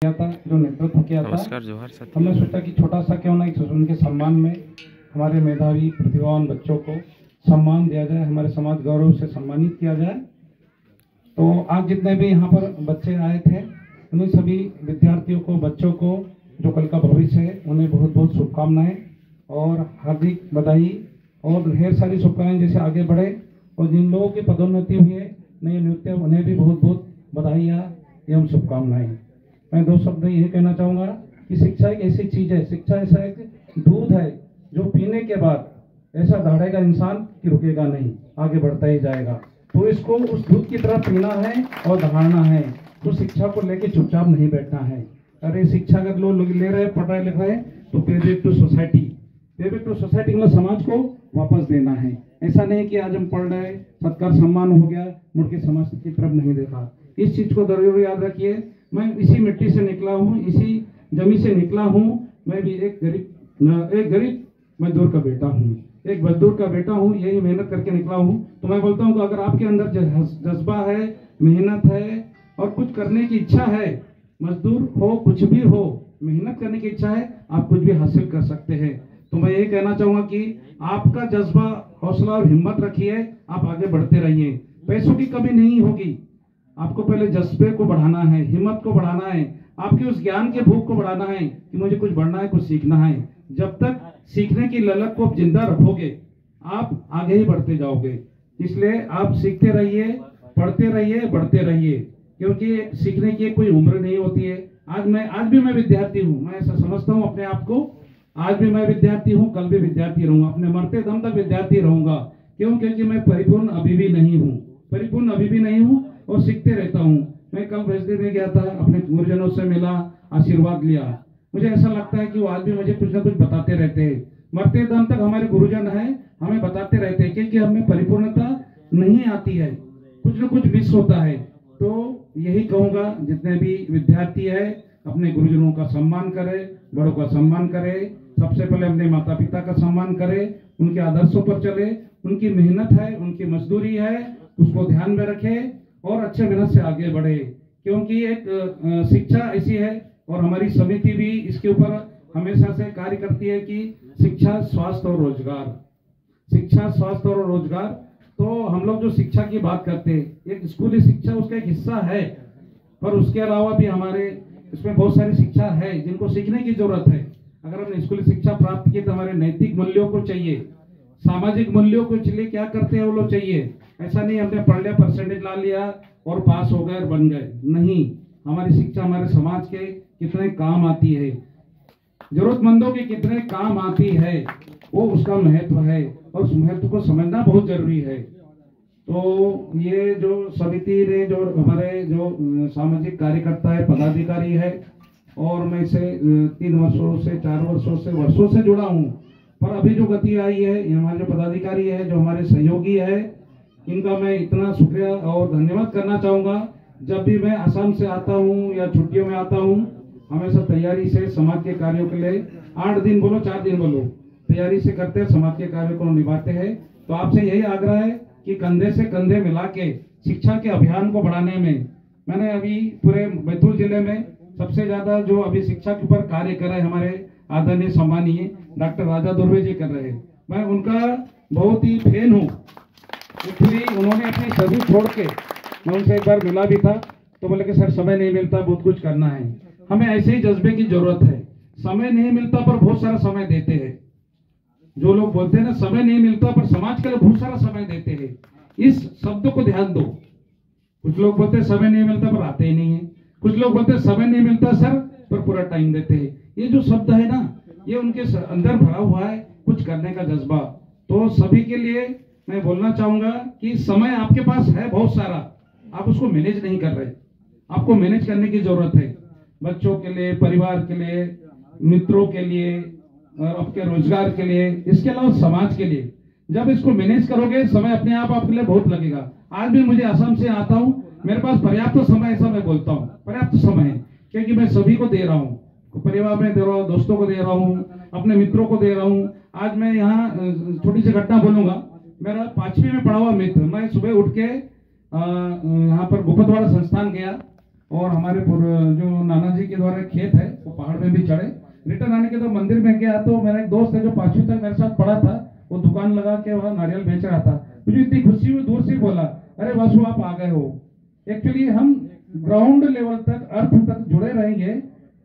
किया था, जो नेतृत्व किया था। नमस्कार, जोहार साथी। हमने सोचा कि छोटा सा क्यों ना उनके सम्मान में हमारे मेधावी प्रतिभावान बच्चों को सम्मान दिया जाए, हमारे समाज गौरव से सम्मानित किया जाए। तो आज जितने भी यहाँ पर बच्चे आए थे, उन्हीं सभी विद्यार्थियों को, बच्चों को, जो कल का भविष्य है, उन्हें बहुत बहुत शुभकामनाएं और हार्दिक बधाई और ढेर सारी शुभकामनाएं जैसे आगे बढ़े। और जिन लोगों की पदोन्नति हुई है, नए नियुक्त, उन्हें भी बहुत बहुत बधाइयाँ एवं शुभकामनाएं। मैं दो शब्द यही कहना चाहूँगा कि शिक्षा एक ऐसी चीज़ है, शिक्षा ऐसा एक दूध है जो पीने के बाद ऐसा दहाड़ेगा इंसान कि रुकेगा नहीं, आगे बढ़ता ही जाएगा। तो इसको उस दूध की तरह पीना है और दहाड़ना है। तो शिक्षा को लेके चुपचाप नहीं बैठना है। अरे शिक्षा अगर लोग ले रहे, पढ़ रहे, लिख रहे, तो पे बैक टू सोसाइटी, पे बैक टू सोसाइटी मतलब समाज को वापस देना है। ऐसा नहीं कि आज हम पढ़ रहे, सत्कार सम्मान हो गया, मुड़ के समाज की तरफ नहीं देखा। इस चीज को जरूर याद रखिए। मैं इसी मिट्टी से निकला हूँ, इसी जमी से निकला हूँ। मैं भी एक गरीब मजदूर का बेटा हूँ, एक मजदूर का बेटा हूँ, यही मेहनत करके निकला हूँ। तो मैं बोलता हूँ कि अगर आपके अंदर जज्बा है, मेहनत है और कुछ करने की इच्छा है, मजदूर हो, कुछ भी हो, मेहनत करने की इच्छा है, आप कुछ भी हासिल कर सकते हैं। तो मैं ये कहना चाहूंगा कि आपका जज्बा, हौसला और हिम्मत रखिए, आप आगे बढ़ते रहिए। पैसों की कमी नहीं होगी, आपको पहले जज्बे को बढ़ाना है, हिम्मत को बढ़ाना है, आपकी उस ज्ञान के भूख को बढ़ाना है कि मुझे कुछ बढ़ना है, कुछ सीखना है। जब तक सीखने की ललक को जिंदा रखोगे, आप आगे ही बढ़ते जाओगे। इसलिए आप सीखते रहिए, पढ़ते रहिए, बढ़ते रहिए, क्योंकि सीखने की कोई उम्र नहीं होती है। आज भी मैं विद्यार्थी हूँ, मैं ऐसा समझता हूँ अपने आप को। आज भी मैं विद्यार्थी हूँ, कल भी विद्यार्थी रहूंगा, अपने मरते दम तक विद्यार्थी रहूंगा। क्यों? क्योंकि मैं परिपूर्ण अभी भी नहीं हूँ, परिपूर्ण अभी भी नहीं हूँ और सीखते रहता हूँ। मैं कल वैष्णो में गया था, अपने गुरुजनों से मिला, आशीर्वाद लिया। मुझे ऐसा लगता है कि वो आज भी मुझे कुछ ना कुछ बताते रहते हैं। मरते दम तक हमारे गुरुजन है, हमें बताते रहते हैं, क्योंकि हमें परिपूर्णता नहीं आती है, कुछ न कुछ मिस होता है। तो यही कहूँगा, जितने भी विद्यार्थी है, अपने गुरुजनों का सम्मान करे, बड़ों का सम्मान करे, सबसे पहले अपने माता पिता का सम्मान करे, उनके आदर्शों पर चले, उनकी मेहनत है, उनकी मजदूरी है, उसको ध्यान में रखे और अच्छे मेहनत से आगे बढ़े। क्योंकि एक शिक्षा ऐसी है, और हमारी समिति भी इसके ऊपर हमेशा से कार्य करती है कि शिक्षा, स्वास्थ्य और रोजगार, शिक्षा, स्वास्थ्य और रोजगार। तो हम लोग जो शिक्षा की बात करते हैं, एक स्कूली शिक्षा उसका एक हिस्सा है, पर उसके अलावा भी हमारे इसमें बहुत सारी शिक्षा है जिनको सीखने की जरूरत है। अगर हमने स्कूली शिक्षा प्राप्त की तो हमारे नैतिक मूल्यों को चाहिए, सामाजिक मूल्यों को चाहिए, क्या करते हैं वो लोग चाहिए। ऐसा नहीं हमने पढ़ लिया, परसेंटेज ला लिया और पास हो गए और बन गए, नहीं। हमारी शिक्षा हमारे समाज के कितने काम आती है, जरूरतमंदों के कितने काम आती है, वो उसका महत्व है, और उस महत्व को समझना बहुत जरूरी है। तो ये जो समिति ने, जो हमारे जो सामाजिक कार्यकर्ता है, पदाधिकारी है, और मैं इसे 3 वर्षों से 4 वर्षों से जुड़ा हूँ। पर अभी जो गति आई है, ये हमारे जो पदाधिकारी है, जो हमारे सहयोगी है, इनका मैं इतना शुक्रिया और धन्यवाद करना चाहूँगा। जब भी मैं असम से आता हूँ या छुट्टियों में आता हूँ, हमेशा तैयारी से समाज के कार्यों के लिए 8 दिन बोलो 4 दिन बोलो, तैयारी से करते हैं, समाज के कार्यों को निभाते हैं। तो आपसे यही आग्रह है कि कंधे से कंधे मिला के शिक्षा के अभियान को बढ़ाने में, मैंने अभी पूरे बैतूल जिले में सबसे ज्यादा जो अभी शिक्षा के ऊपर कार्य कर रहे हैं हमारे आदरणीय सम्मानीय डॉक्टर राजा दुर्वे जी कर रहे हैं। मैं उनका बहुत ही फैन हूँ। एक्चुअली उन्होंने अपनी सभी छोड़ के, मैं उनसे एक बार मिला भी था, तो बोले कि सर समय नहीं मिलता, बहुत कुछ करना है। हमें ऐसे ही जज्बे की जरूरत है। समय नहीं मिलता पर बहुत सारा समय देते हैं। जो लोग बोलते हैं ना, समय नहीं मिलता पर समाज के लिए बहुत सारा समय देते हैं, इस शब्द को ध्यान दो। कुछ लोग बोलते हैं समय नहीं मिलता पर आते ही नहीं है, कुछ लोग बोलते हैं समय नहीं मिलता सर पर पूरा टाइम देते हैं। ये जो शब्द है ना, ये उनके अंदर भरा हुआ है कुछ करने का जज्बा। तो सभी के लिए मैं बोलना चाहूंगा कि समय आपके पास है बहुत सारा, आप उसको मैनेज नहीं कर रहे, आपको मैनेज करने की जरूरत है। बच्चों के लिए, परिवार के लिए, मित्रों के लिए, और आपके रोजगार के लिए, इसके अलावा समाज के लिए। जब इसको मैनेज करोगे, समय अपने आप आपके लिए बहुत लगेगा। आज भी मुझे असम से आता हूँ, मेरे पास पर्याप्त समय, ऐसा मैं बोलता हूँ, पर्याप्त समय है, क्योंकि मैं सभी को दे रहा हूँ, परिवार में दे रहा हूँ, दोस्तों को दे रहा हूँ, अपने मित्रों को दे रहा हूँ। आज मैं यहाँ छोटी सी घटना बोलूंगा। मेरा 5वीं में पढ़ा हुआ मित्र, मैं सुबह उठ के यहाँ पर भूपतवाड़ा संस्थान गया, और हमारे जो नाना जी के द्वारा खेत है वो पहाड़ में भी चढ़े। रिटर्न आने के तो मंदिर में गया तो मेरा एक दोस्त है जो 5वीं तक मेरे साथ पढ़ा था, वो दुकान लगा के वहाँ नारियल बेच रहा था। मुझे इतनी खुशी हुई, दूर से बोला, अरे वासु आप आ गए हो। एक्चुअली हम ग्राउंड लेवल तक, अर्थ तक जुड़े रहेंगे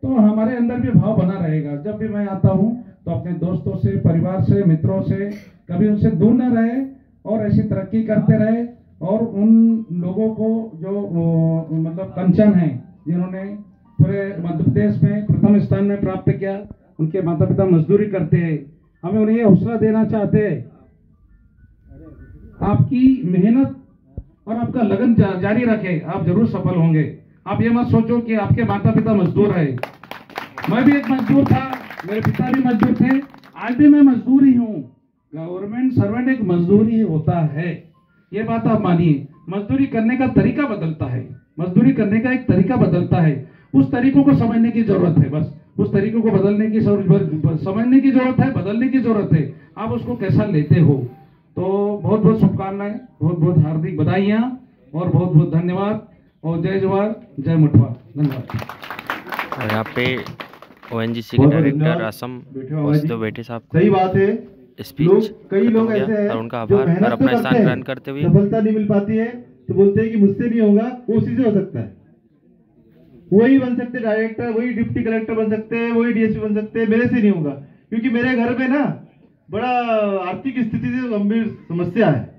तो हमारे अंदर भी भाव बना रहेगा। जब भी मैं आता हूँ तो अपने दोस्तों से, परिवार से, मित्रों से कभी उनसे दूर न रहे और ऐसी तरक्की करते रहे। और उन लोगों को जो मतलब कंचन है, जिन्होंने पूरे मध्य प्रदेश में प्रथम स्थान में प्राप्त किया, उनके माता पिता मजदूरी करते हैं, हमें उन्हें ये हौसला देना चाहते हैं, आपकी मेहनत और आपका लगन जारी रखे, आप जरूर सफल होंगे। आप ये मत सोचो कि आपके माता पिता मजदूर है। मैं भी एक मजदूर था, मेरे पिता भी मजदूर थे, आज भी मैं मजदूर ही हूँ। गवर्नमेंट सर्वेंट एक मजदूर ही होता है, ये बात आप मानिए। मजदूरी करने का तरीका बदलता है, मजदूरी करने का एक तरीका बदलता है, उस तरीकों को समझने की जरूरत है। बस उस तरीकों को समझने की जरूरत है, बदलने की जरूरत है। आप उसको कैसा लेते हो। तो बहुत बहुत शुभकामनाएं, बहुत बहुत हार्दिक बधाइयां और बहुत बहुत धन्यवाद। और जय जवाहर जय मुठवा। धन्यवाद। और यहाँ पे ONGC के डायरेक्टर असम बैठे साहब, सही बात है। स्पीच कई लोग ऐसे हैं और उनका जो आभार मेहनत और अपना तो स्थान करते ग्रहण हैं, करते हुए सफलता नहीं मिल पाती है तो बोलते हैं कि मुझसे नहीं होगा, उसी से हो सकता है। वही बन सकते डायरेक्टर, वही डिप्टी कलेक्टर बन सकते हैं, वही DSP बन सकते हैं, मेरे से नहीं होगा। क्योंकि मेरे घर में ना बड़ा आर्थिक स्थिति से गंभीर समस्या है।